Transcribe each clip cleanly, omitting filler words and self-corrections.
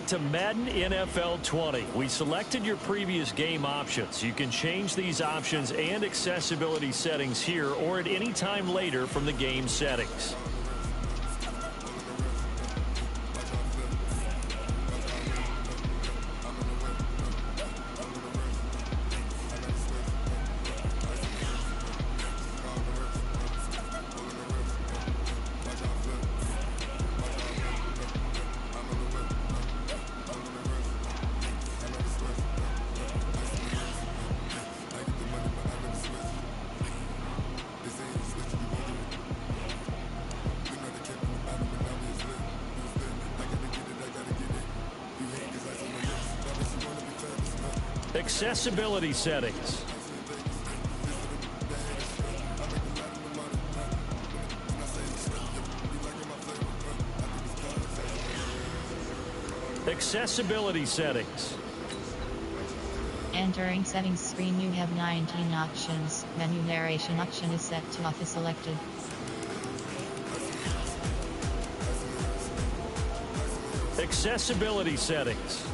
back to Madden NFL 20. We selected your previous game options. You can change these options and accessibility settings here or at any time later from the game settings. Accessibility settings. Accessibility settings. Entering settings screen, you have 19 options. Menu narration option is set to off is selected. Accessibility settings.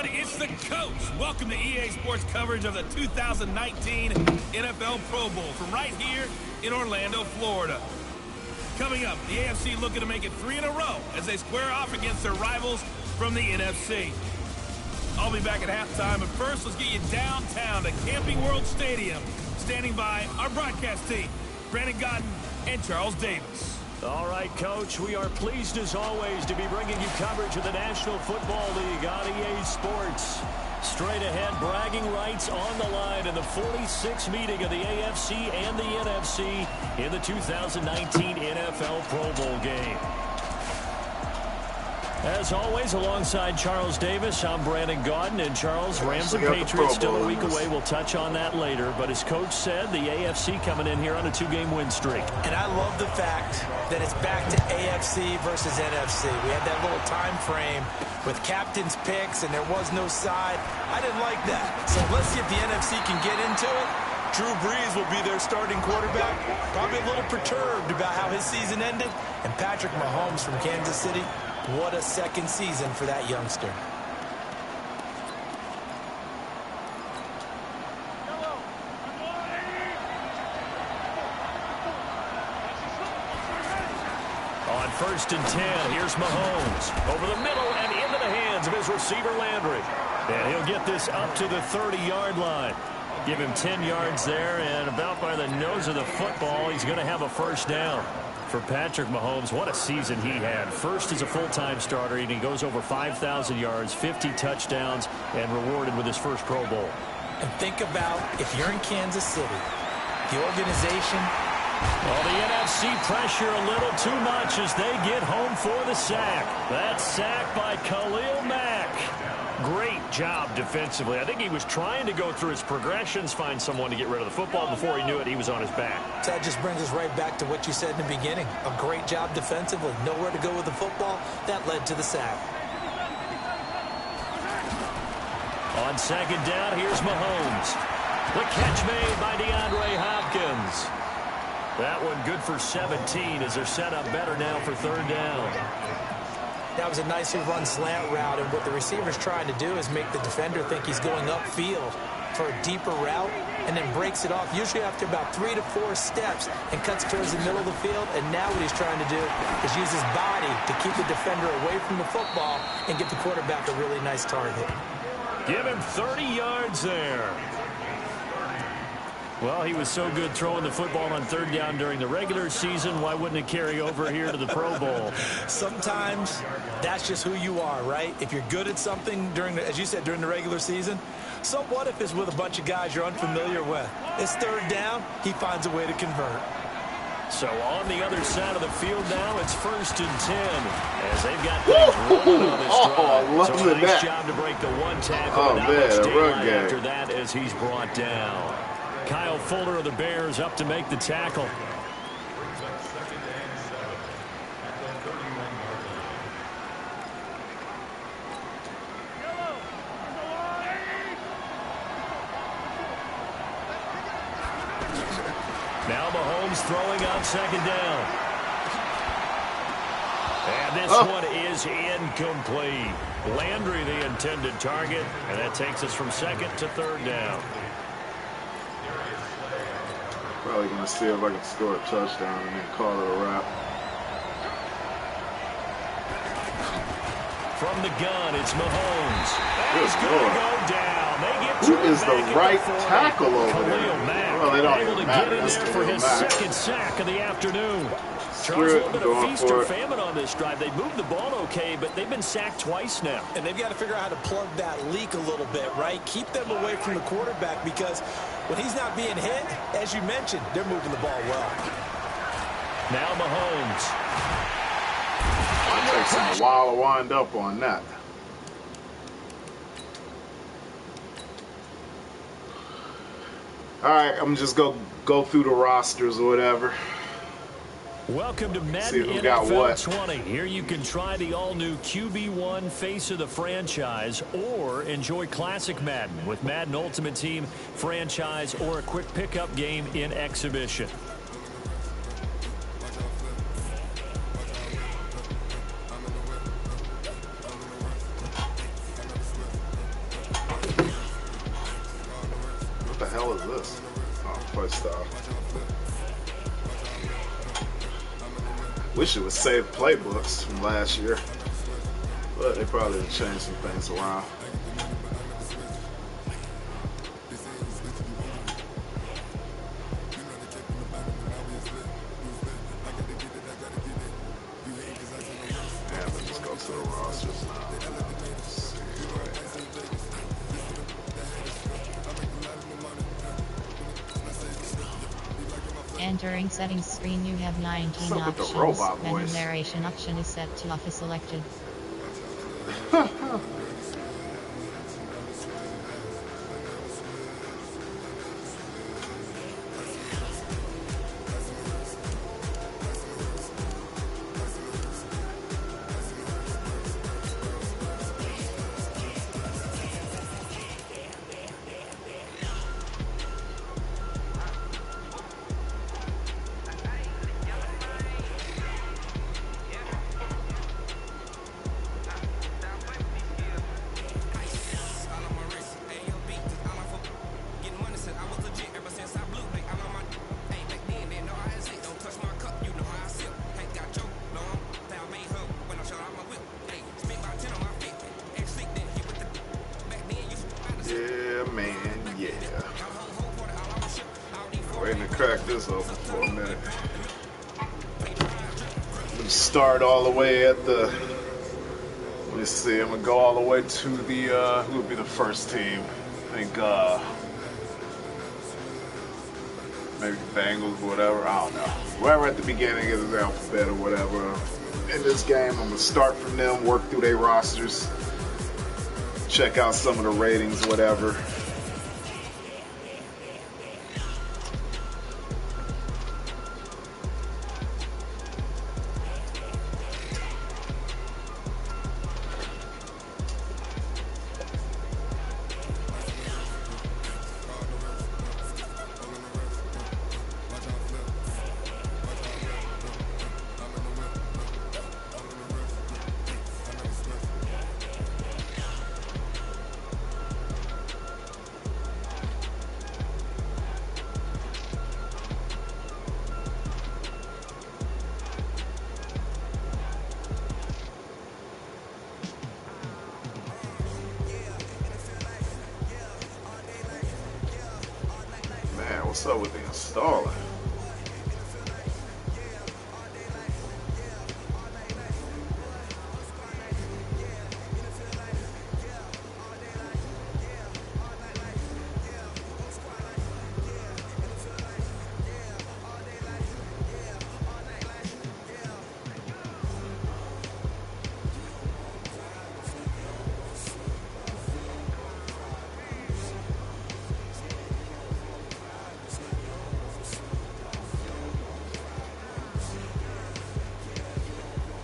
It's the coach. Welcome to EA Sports coverage of the 2019 NFL Pro Bowl from right here in Orlando, Florida. Coming up, the AFC looking to make it 3 in a row as they square off against their rivals from the NFC. I'll be back at halftime, but first, let's get you downtown to Camping World Stadium. Standing by our broadcast team, Brandon Godden and Charles Davis. All right, Coach, we are pleased as always to be bringing you coverage of the National Football League on EA Sports. Straight ahead, bragging rights on the line in the 46th meeting of the AFC and the NFC in the 2019 NFL Pro Bowl game. As always, alongside Charles Davis, I'm Brandon Godden. And Charles, Rams and Patriots still a week away. We'll touch on that later. But as Coach said, the AFC coming in here on a 2-game win streak. And I love the fact that it's back to AFC versus NFC. We had that little time frame with captain's picks, and there was no side. I didn't like that. So let's see if the NFC can get into it. Drew Brees will be their starting quarterback. Probably a little perturbed about how his season ended. And Patrick Mahomes from Kansas City. What a second season for that youngster. On 1st and 10, here's Mahomes. Over the middle and into the hands of his receiver, Landry. And he'll get this up to the 30-yard line. Give him 10 yards there, and about by the nose of the football, he's going to have a first down. For Patrick Mahomes, what a season he had. First as a full-time starter, and he goes over 5,000 yards, 50 touchdowns, and rewarded with his first Pro Bowl. And think about if you're in Kansas City, the organization. Well, the NFC pressure a little too much as they get home for the sack. That sack by Khalil Mack. Great job defensively. I think he was trying to go through his progressions, find someone to get rid of the football. Before he knew it, he was on his back. So that just brings us right back to what you said in the beginning. A great job defensively. Nowhere to go with the football. That led to the sack. On 2nd down, here's Mahomes. The catch made by DeAndre Hopkins. That one good for 17 as they're set up better now for 3rd down. That was a nicely run slant route, and what the receiver's trying to do is make the defender think he's going upfield. for a deeper route and then breaks it off, usually after about 3 to 4 steps, and cuts towards the middle of the field. And now what he's trying to do is use his body to keep the defender away from the football and get the quarterback a really nice target. Give him 30 yards there. Well, he was so good throwing the football on third down during the regular season. Why wouldn't it carry over here to the Pro Bowl? Sometimes that's just who you are, right? If you're good at something during, as you said, during the regular season, so what if it's with a bunch of guys you're unfamiliar with? It's third down, he finds a way to convert. So on the other side of the field now, it's 1st and 10 as they've got things rolling on this drive. So a nice job to break the one tackle. Oh, man, a run game. After that as he's brought down. Kyle Fuller of the Bears up to make the tackle. Now Mahomes throwing on 2nd down. And this one is incomplete. Landry the intended target, and that takes us from 2nd to 3rd down. Probably going to see if I can score a touchdown and then call it a wrap. From the gun, it's Mahomes. He's going to go down. They get Who is the right tackle over there? Well, they don't able to get in there for his 2nd sack of the afternoon. Charles, a little bit of feast or famine on this drive. They moved the ball okay, but they've been sacked twice now. And they've got to figure out how to plug that leak a little bit, right? Keep them away from the quarterback, because when he's not being hit, as you mentioned, they're moving the ball well. Now Mahomes. It takes him a while to wind up on that. All right, I'm just go through the rosters or whatever. Welcome to Madden NFL 20. Here you can try the all-new QB1 face of the franchise or enjoy classic Madden with Madden Ultimate Team, franchise, or a quick pickup game in exhibition. What the hell is this? Oh, first off. Wish it would save playbooks from last year, but they probably would change some things around. Yeah, let's just go to the rosters now. Entering settings screen, you have 19 options. Menu narration option is set to off is selected. Yeah, man, yeah. Waiting to crack this open for a minute. I'm gonna start all the way at the. Let me see. I'm gonna go all the way to the. Who would be the first team? I think. Maybe Bengals, whatever. I don't know. Whoever at the beginning of the alphabet or whatever. In this game, I'm gonna start from them, work through their rosters, check out some of the ratings, whatever. What's up with the installing?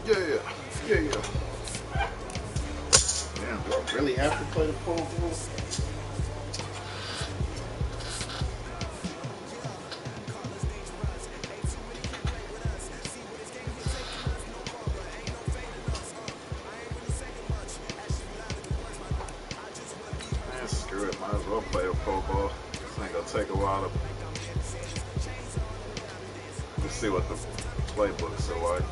Yeah. Damn, do I really have to play the Pro Bowl? Man, screw it. Might as well play the Pro Bowl. This ain't gonna take a while to... Let's see what the playbooks are like.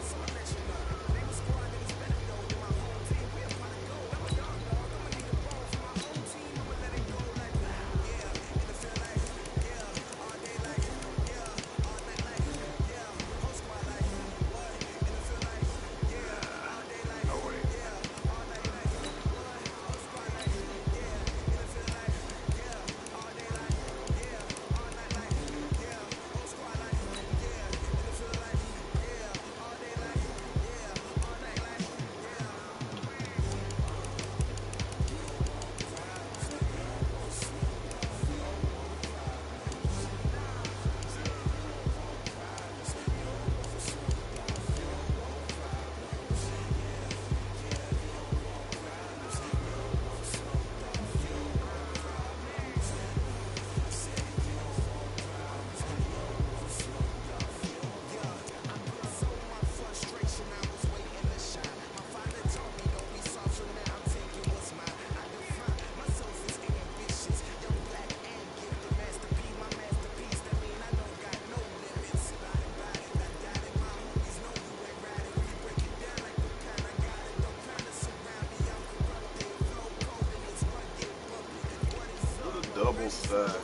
Double stack.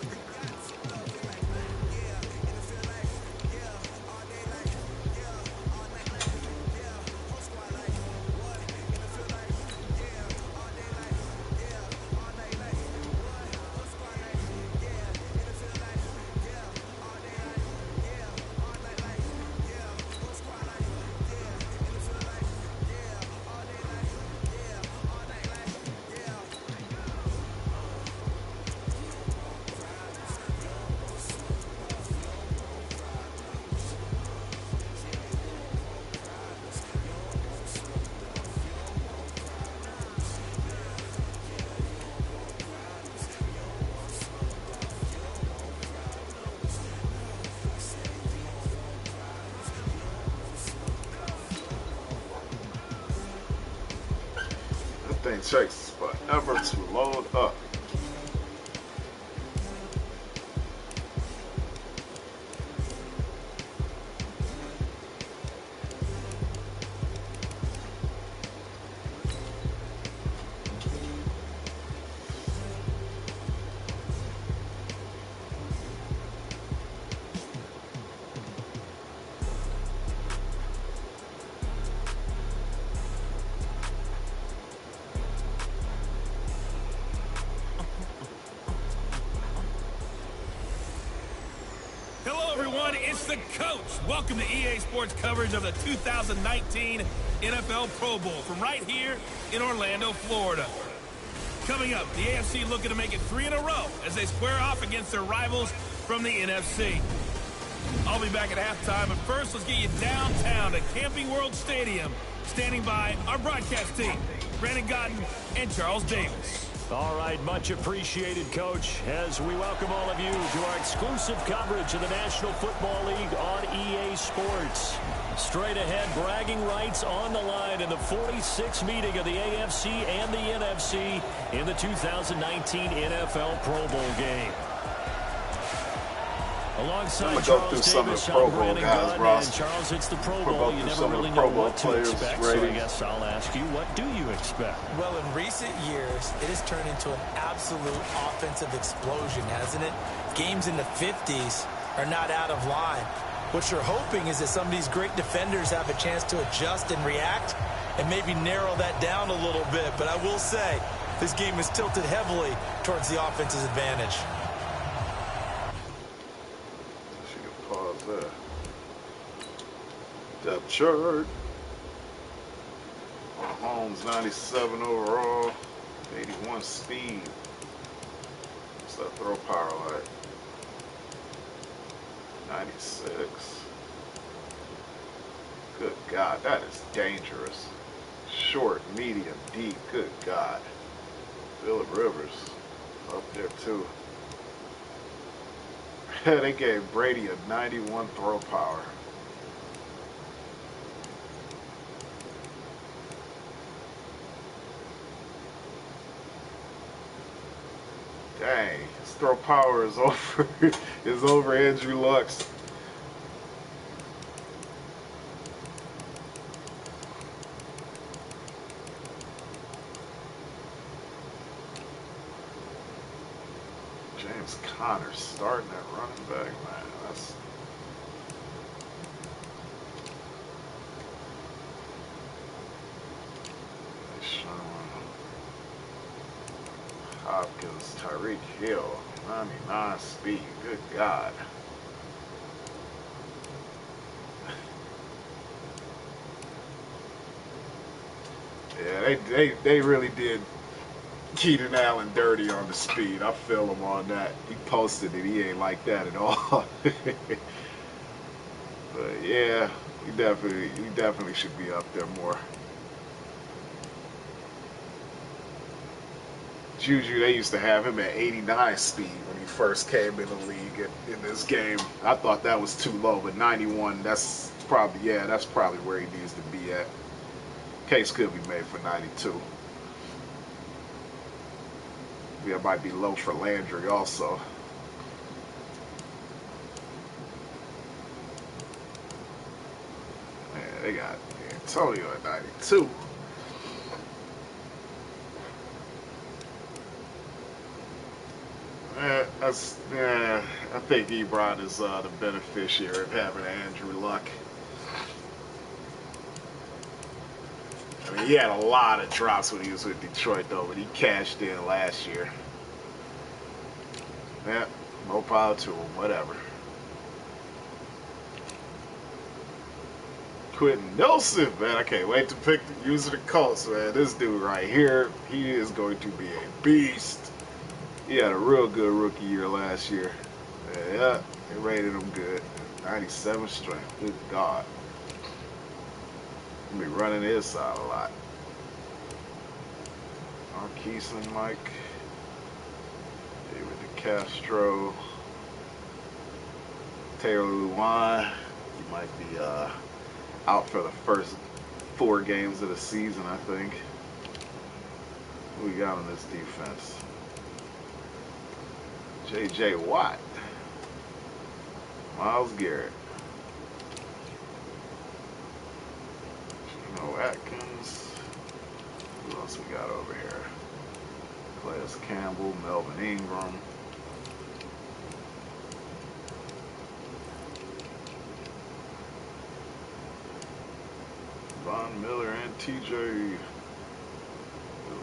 Thing takes forever to load up. It's the coach. Welcome to EA Sports coverage of the 2019 NFL Pro Bowl from right here in Orlando, Florida. Coming up, the AFC looking to make it 3 in a row as they square off against their rivals from the NFC. I'll be back at halftime, but first let's get you downtown to Camping World Stadium. Standing by our broadcast team, Brandon Gotten and Charles Davis. All right, much appreciated, Coach, as we welcome all of you to our exclusive coverage of the National Football League on EA Sports. Straight ahead, bragging rights on the line in the 46th meeting of the AFC and the NFC in the 2019 NFL Pro Bowl game. Alongside I'm gonna go Charles through some of Davis, the Pro I'm Bowl Brandon guys, Gunn, Ross. and Charles hits the Pro We'll Bowl. go You through never some of really the know Pro Bowl what to players' expect, so I ratings. guess I'll ask you, what do you expect? Well, in recent years, it has turned into an absolute offensive explosion, hasn't it? Games in the 50s are not out of line. What you're hoping is that some of these great defenders have a chance to adjust and react and maybe narrow that down a little bit. But I will say, this game is tilted heavily towards the offense's advantage. She can pause there. Depth chart. Mahomes 97 overall, 81 speed. What's that throw power like? 96. Good God, that is dangerous. Short, medium, deep. Good God. Phillip Rivers up there too. They gave Brady a 91 throw power. Dang, his throw power is over Andrew Luck's. James Conner starting at running back, man. That's Hopkins, Tyreek Hill, 99 speed. Good God. Yeah, they really did Keenan Allen dirty on the speed. I feel him on that. He posted it. He ain't like that at all. But yeah, he definitely should be up there more. Juju, they used to have him at 89 speed when he first came in the league in this game. I thought that was too low, but 91, that's probably where he needs to be at. Case could be made for 92. Yeah, it might be low for Landry also. Man, they got Antonio at 92. I think Ebron is the beneficiary of having Andrew Luck. I mean, he had a lot of drops when he was with Detroit, though, but he cashed in last year. Yeah, no power to him, whatever. Quentin Nelson, man, I can't wait to use the Colts, man. This dude right here, he is going to be a beast. He had a real good rookie year last year. Yeah, they rated him good. 97 strength. Good God. He'll be running his side a lot. Marqueson, Mike. David DeCastro. Taylor Lewan. He might be out for the first 4 games of the season, I think. Who we got on this defense? J.J. Watt. Myles Garrett. Geno Atkins. Who else we got over here? Calais Campbell, Melvin Ingram. Von Miller and TJ. Good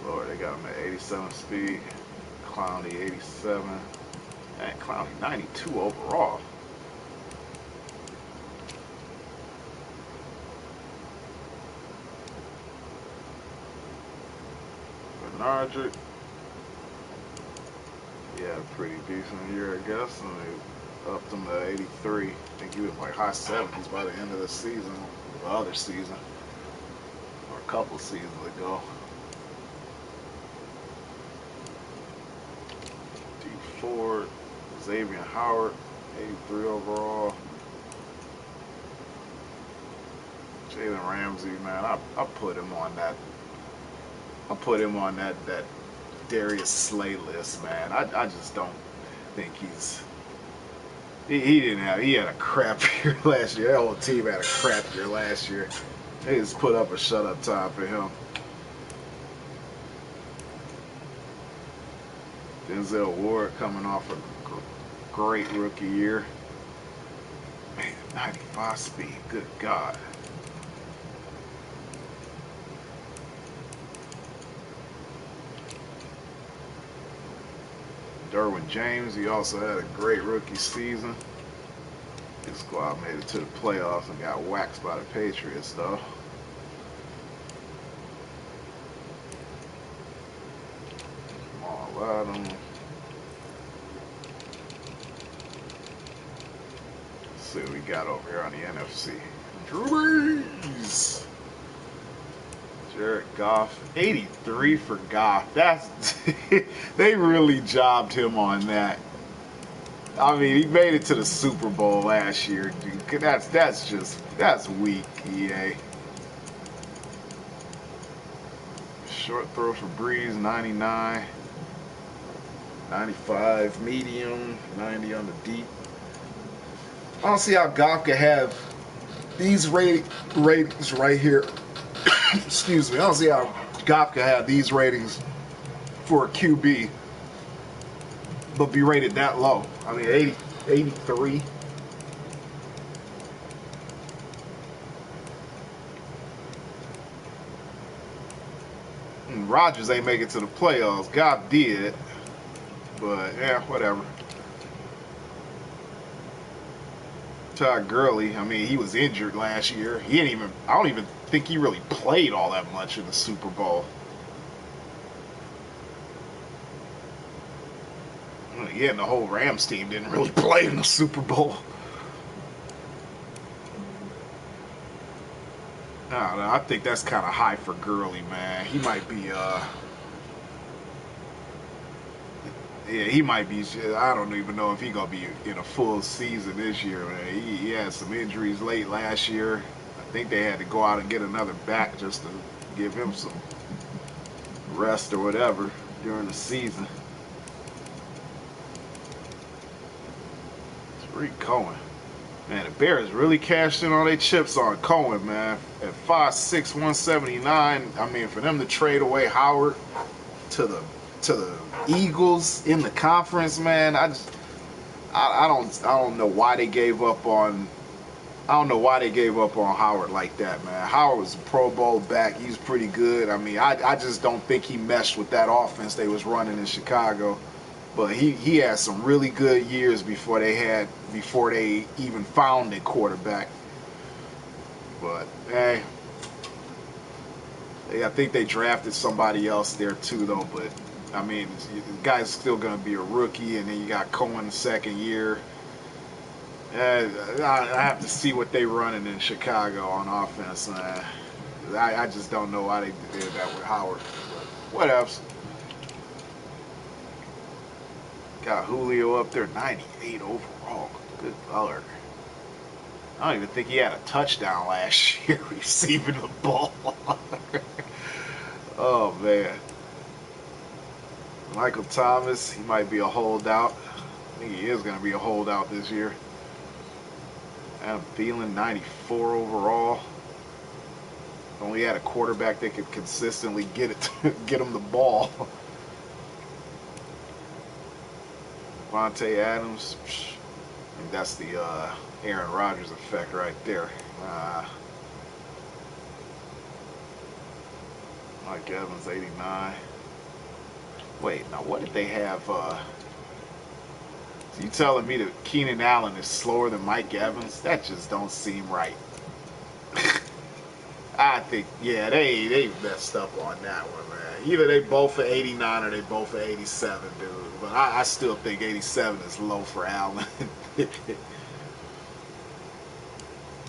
Lord, they got him at 87 speed. Clowney 87. And Clowney 92 overall. Bernard. Yeah, pretty decent year, I guess. And they upped him to 83. I think he was like high 70s by the end of the season, the other season, or a couple seasons ago. D Ford, Xavier Howard, 83 overall. Jalen Ramsey, man, I put him on that. I put him on that Darius Slay list, man. I just don't think he's He didn't have. He had a crap year last year. That whole team had a crap year last year. They just put up a shut-up time for him. Denzel Ward coming off a great rookie year. Man, 95 speed. Good God. Derwin James, he also had a great rookie season. His squad made it to the playoffs and got waxed by the Patriots, though. Jamal Adams. Let's see what we got over here on the NFC. Drew Brees. Jared Goff, 83 for Goff. That's they really jobbed him on that. I mean, he made it to the Super Bowl last year, dude. That's weak, EA. Short throw for Breeze, 99. 95 medium, 90 on the deep. I don't see how Goff could have these ratings right here. Excuse me. I don't see how Goff could have these ratings for a QB, but be rated that low. I mean, 83. And Rodgers ain't make it to the playoffs. Goff did, but yeah, whatever. Todd Gurley, I mean, he was injured last year. I don't even think he really played all that much in the Super Bowl. Yeah, and the whole Rams team didn't really play in the Super Bowl. I don't know. I think that's kind of high for Gurley, man. He might be, yeah, he might be. I don't even know if he's gonna be in a full season this year, man. He had some injuries late last year. I think they had to go out and get another back just to give him some rest or whatever during the season. Tariq Cohen. Man, the Bears really cashed in on their chips on Cohen, man. At 5'6", 179, I mean, for them to trade away Howard to the Eagles in the conference, man, I don't know why they gave up on Howard like that, man. Howard was a Pro Bowl back. He's pretty good. I mean, I just don't think he meshed with that offense they was running in Chicago. But he had some really good years before they even found a quarterback. But hey, I think they drafted somebody else there too, though. But I mean, the guy's still going to be a rookie, and then you got Cohen the second year. I have to see what they running in Chicago on offense. I just don't know why they did that with Howard. But what else? Got Julio up there, 98 overall. Good Lord. I don't even think he had a touchdown last year receiving the ball. Oh, man. Michael Thomas, he might be a holdout. I think he is going to be a holdout this year. Adam Thielen, 94 overall. Only had a quarterback that could consistently get him the ball. Devontae Adams, I think that's the Aaron Rodgers effect right there. Mike Evans, 89. Wait, now what did they have? So you telling me that Keenan Allen is slower than Mike Evans? That just don't seem right. I think, yeah, they messed up on that one, man. Either they both are 89 or they both are 87, dude. But I still think 87 is low for Allen.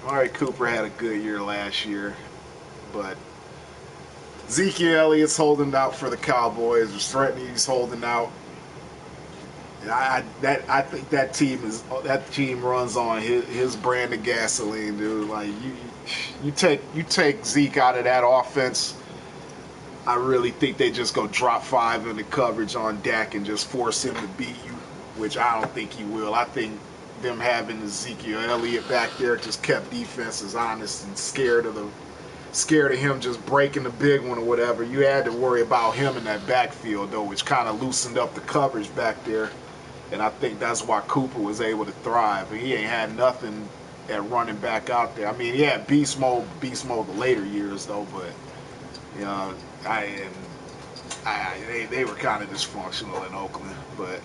Amari Cooper had a good year last year, but Ezekiel Elliott's holding out for the Cowboys. He's holding out. And I think that team runs on his brand of gasoline, dude. Like you take Zeke out of that offense, I really think they just go drop 5 in the coverage on Dak and just force him to beat you, which I don't think he will. I think them having Ezekiel Elliott back there just kept defenses honest and scared of him just breaking the big one or whatever. You had to worry about him in that backfield, though, which kind of loosened up the coverage back there. And I think that's why Cooper was able to thrive. He ain't had nothing at running back out there. I mean, he had beast mode the later years, though, but, you know, they were kind of dysfunctional in Oakland. But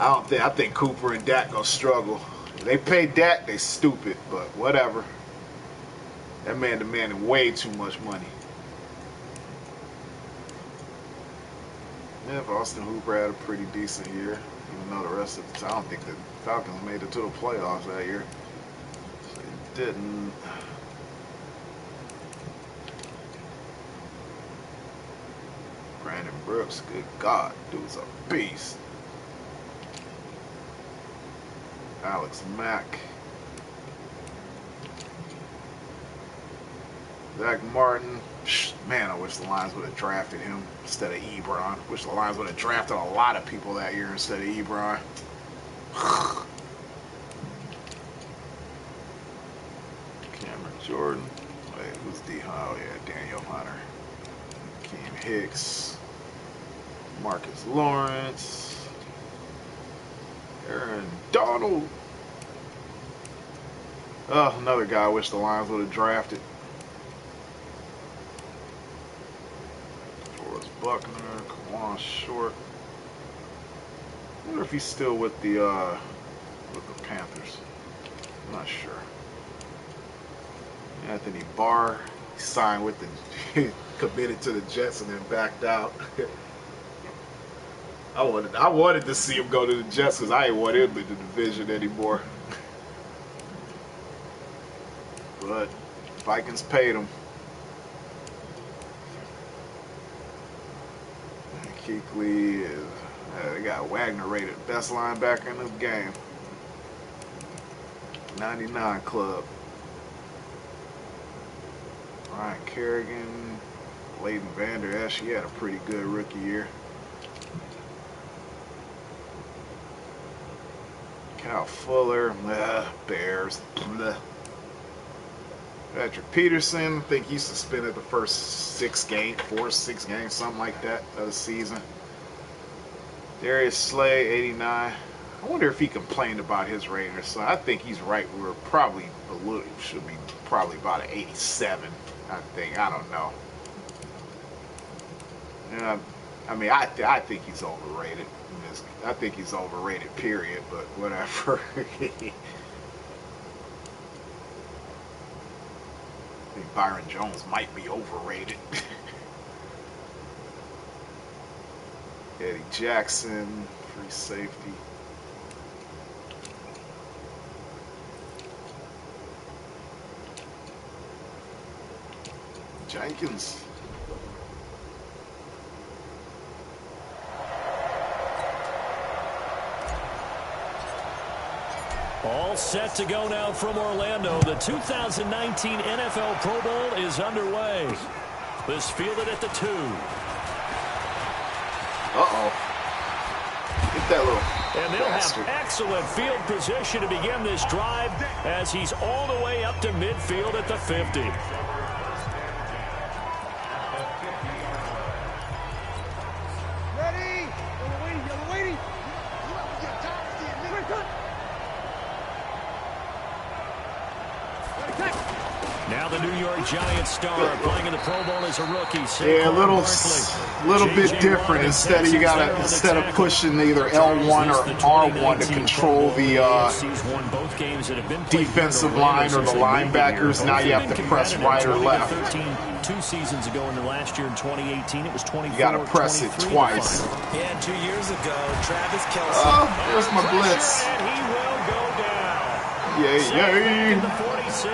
I think Cooper and Dak gonna struggle. If they pay Dak, they stupid, but whatever. That man demanded way too much money. Yeah, if Austin Hooper had a pretty decent year, even though the rest of the time, I don't think the Falcons made it to the playoffs that year. So they didn't. Brandon Brooks, good God, dude's a beast. Alex Mack. Zach Martin. Man, I wish the Lions would have drafted him instead of Ebron. Wish the Lions would have drafted a lot of people that year instead of Ebron. Cameron Jordan. Wait, who's D? Oh, yeah, Daniel Hunter. Keem Hicks. Marcus Lawrence. Aaron Donald. Oh, another guy I wish the Lions would have drafted. Buckner, Kawan Short. I wonder if he's still with the Panthers. I'm not sure. Anthony Barr, he signed with the committed to the Jets and then backed out. I wanted to see him go to the Jets because I ain't want him in the division anymore. But Vikings paid him. Kuechly is, they got Wagner rated best linebacker in the game. 99 club. Ryan Kerrigan, Leighton Vander Esch, he had a pretty good rookie year. Kyle Fuller, Bears. Patrick Peterson, I think he suspended the first 4 or 6 games, something like that, of the season. Darius Slay, 89. I wonder if he complained about his rating or something. I think he's right. We were probably should be probably about an 87. I think. I don't know. Yeah, I mean, I think he's overrated. I think he's overrated. Period. But whatever. I think Byron Jones might be overrated. Eddie Jackson, free safety. Jenkins. All set to go now from Orlando. The 2019 NFL Pro Bowl is underway. This fielded at the 2. Uh-oh. Get that little And they'll bastard. have excellent field position to begin this drive as he's all the way up to midfield at the 50. Now the New York Giants star playing in the Pro Bowl as a rookie. Yeah, a little bit different. Instead of pushing either L1 or R1 to control the defensive line or the linebackers, now you have to press right or left. 2 seasons ago, and then last year in 2018, it was 24. You got to press it twice. Yeah, 2 years ago, Travis Kelce. Oh, there's my blitz. And he will go down. Yay. In the 46.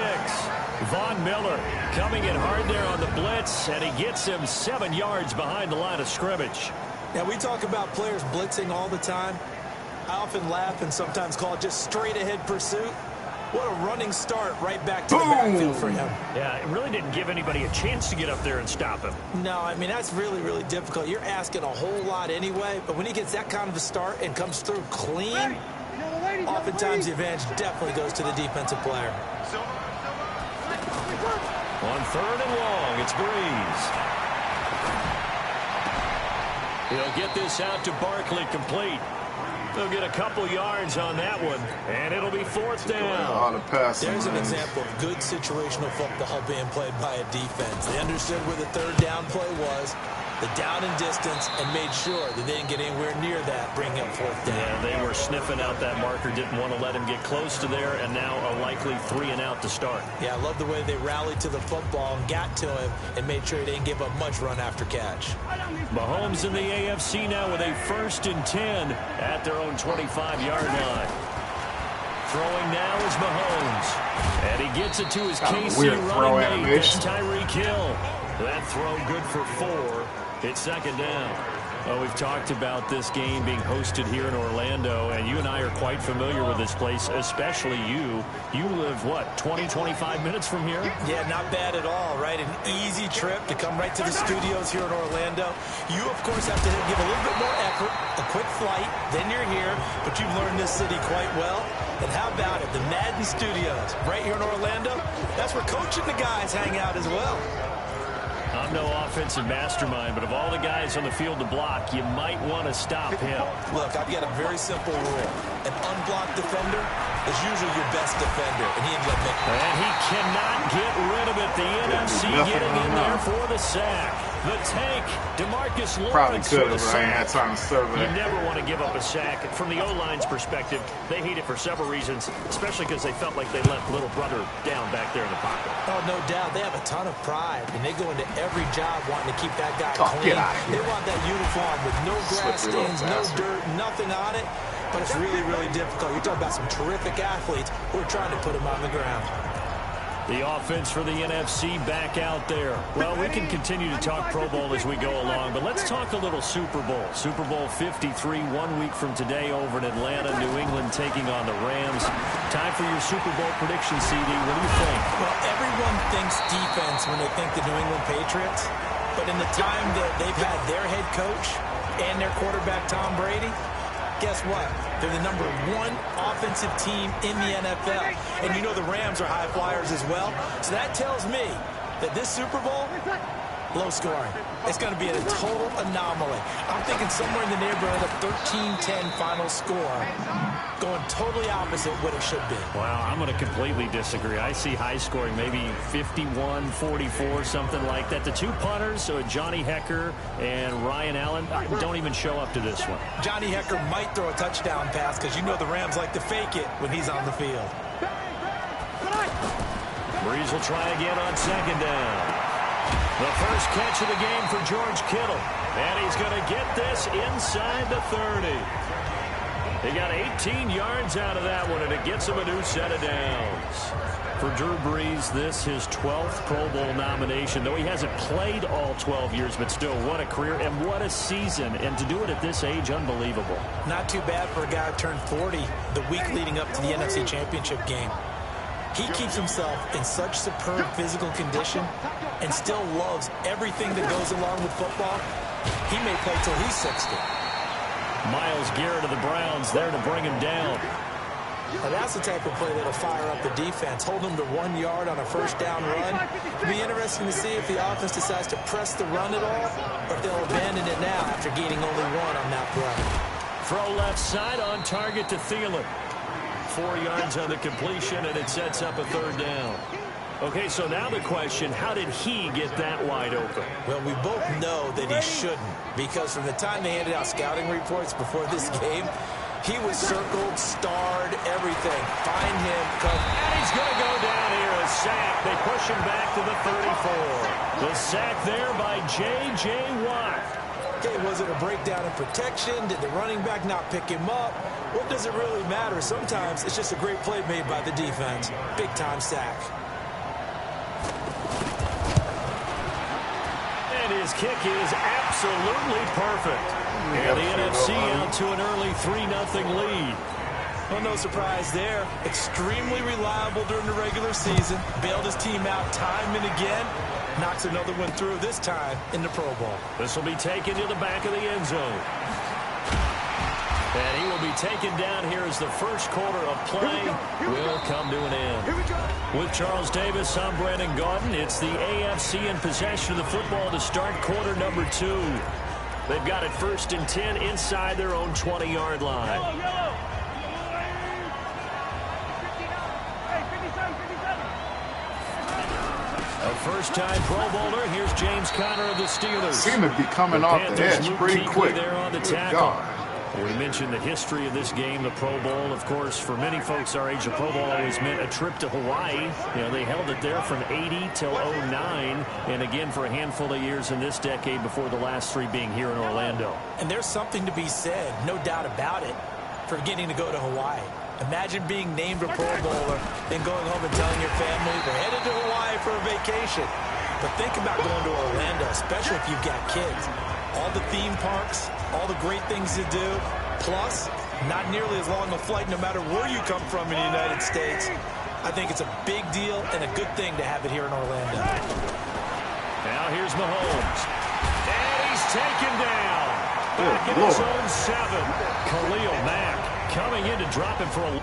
Von Miller coming in hard there on the blitz, and he gets him 7 yards behind the line of scrimmage. Now, we talk about players blitzing all the time. I often laugh and sometimes call it just straight-ahead pursuit. What a running start right back to the backfield for him. Yeah, it really didn't give anybody a chance to get up there and stop him. No, I mean, that's really, really difficult. You're asking a whole lot anyway, but when he gets that kind of a start and comes through clean, oftentimes the advantage definitely goes to the defensive player. On 3rd and long, it's Breeze. He'll get this out to Barkley, complete. They'll get a couple yards on that one, and it'll be 4th down. There's an example of good situational football being played by a defense. They understood where the 3rd down play was, the down and distance, and made sure that they didn't get anywhere near that, bringing up 4th down. Yeah, they were sniffing out that marker, didn't want to let him get close to there, and now a likely 3 and out to start. Yeah, I love the way they rallied to the football and got to him and made sure he didn't give up much run after catch. Mahomes in the AFC now with a 1st and 10 at their own 25-yard line. Throwing now is Mahomes. And he gets it to his KC running mate. That's Tyreek Hill. That throw good for 4. It's 2nd down. Well, we've talked about this game being hosted here in Orlando, and you and I are quite familiar with this place, especially you. You live, what, 20, 25 minutes from here? Yeah, not bad at all, right? An easy trip to come right to the studios here in Orlando. You, of course, have to give a little bit more effort, a quick flight, then you're here, but you've learned this city quite well. And how about it, the Madden Studios right here in Orlando? That's where Coach and the guys hang out as well. I'm no offensive mastermind, but of all the guys on the field to block, you might want to stop him. Look, I've got a very simple rule. An unblocked defender is usually your best defender, and he ended up making it. And he cannot get rid of it. The NFC getting in there for the sack. The tank, DeMarcus Lawrence. Probably could have, but I ain't had time to serve it. You never want to give up a sack. From the O-line's perspective, they hate it for several reasons, especially because they felt like they left little brother down back there in the pocket. Oh, no doubt. They have a ton of pride, and they go into every job wanting to keep that guy clean. They want that uniform with no grass stains, no dirt, nothing on it. But it's really, really difficult. You're talking about some terrific athletes who are trying to put him on the ground. The offense for the NFC back out there. Well, we can continue to talk Pro Bowl as we go along, but let's talk a little Super Bowl. Super Bowl 53, 1 week from today over in Atlanta, New England taking on the Rams. Time for your Super Bowl prediction, CD. What do you think? Well, everyone thinks defense when they think the New England Patriots, but in the time that they've had their head coach and their quarterback, Tom Brady, guess what? They're the #1 offensive team in the NFL. And you know the Rams are high flyers as well. So that tells me that this Super Bowl, low scoring. It's going to be a total anomaly. I'm thinking somewhere in the neighborhood of 13-10 final score, going totally opposite what it should be. Wow, I'm going to completely disagree. I see high scoring, maybe 51-44, something like that. The two punters, so Johnny Hecker and Ryan Allen, don't even show up to this one. Johnny Hecker might throw a touchdown pass because you know the Rams like to fake it when he's on the field. Breeze will try again on 2nd down. The first catch of the game for George Kittle. And he's going to get this inside the 30. He got 18 yards out of that one, and it gets him a new set of downs. For Drew Brees, this his 12th Pro Bowl nomination, though he hasn't played all 12 years, but still, what a career and what a season. And to do it at this age, unbelievable. Not too bad for a guy who turned 40 the week leading up to the NFC Championship game. He keeps himself in such superb physical condition and still loves everything that goes along with football. He may play till he's 60. Myles Garrett of the Browns there to bring him down. Now that's the type of play that'll fire up the defense. Hold them to 1 yard on a first down run. It'll be interesting to see if the offense decides to press the run at all or if they'll abandon it now after gaining only 1 on that play. Throw left side on target to Thielen. 4 yards on the completion, and it sets up a 3rd down. Okay, so now the question, how did he get that wide open? Well, we both know that he shouldn't, because from the time they handed out scouting reports before this game, he was circled, starred, everything. Find him, coach. And he's going to go down here, a sack. They push him back to the 34. The sack there by J.J. Watt. Okay, was it a breakdown in protection? Did the running back not pick him up? What does it really matter? Sometimes it's just a great play made by the defense. Big-time sack. And his kick is absolutely perfect. And the NFC out to an early 3-0 lead. Well, no surprise there. Extremely reliable during the regular season. Bailed his team out time and again. Knocks another one through, this time in the Pro Bowl. This will be taken to the back of the end zone. And he will be taken down here as the first quarter of play will come to an end. With Charles Davis, I'm Brandon Gaudin. It's the AFC in possession of the football to start quarter number 2. They've got it 1st and 10 inside their own 20-yard line. A first-time Pro Bowler. Here's James Conner of the Steelers. Seem to be coming off the edge pretty quick. There on the tackle. We mentioned the history of this game, the Pro Bowl. Of course, for many folks our age, the Pro Bowl always meant a trip to Hawaii. You know, they held it there from 80 till 09, and again for a handful of years in this decade before the last 3 being here in Orlando. And there's something to be said, no doubt about it, for getting to go to Hawaii. Imagine being named a Pro Bowler and going home and telling your family they're headed to Hawaii for a vacation. But think about going to Orlando, especially if you've got kids. All the theme parks, all the great things to do, plus not nearly as long a flight no matter where you come from in the United States. I think it's a big deal and a good thing to have it here in Orlando. Now here's Mahomes. And he's taken down. Back in his own 7. Khalil Mack coming in to drop him for a...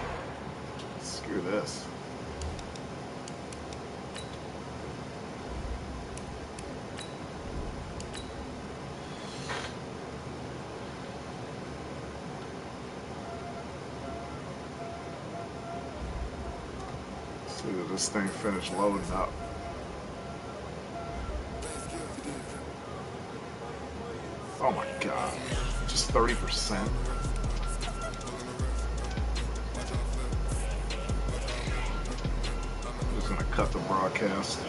Screw this. See that this thing finished loading up. Oh my God, just 30%. I'm just gonna cut the broadcast.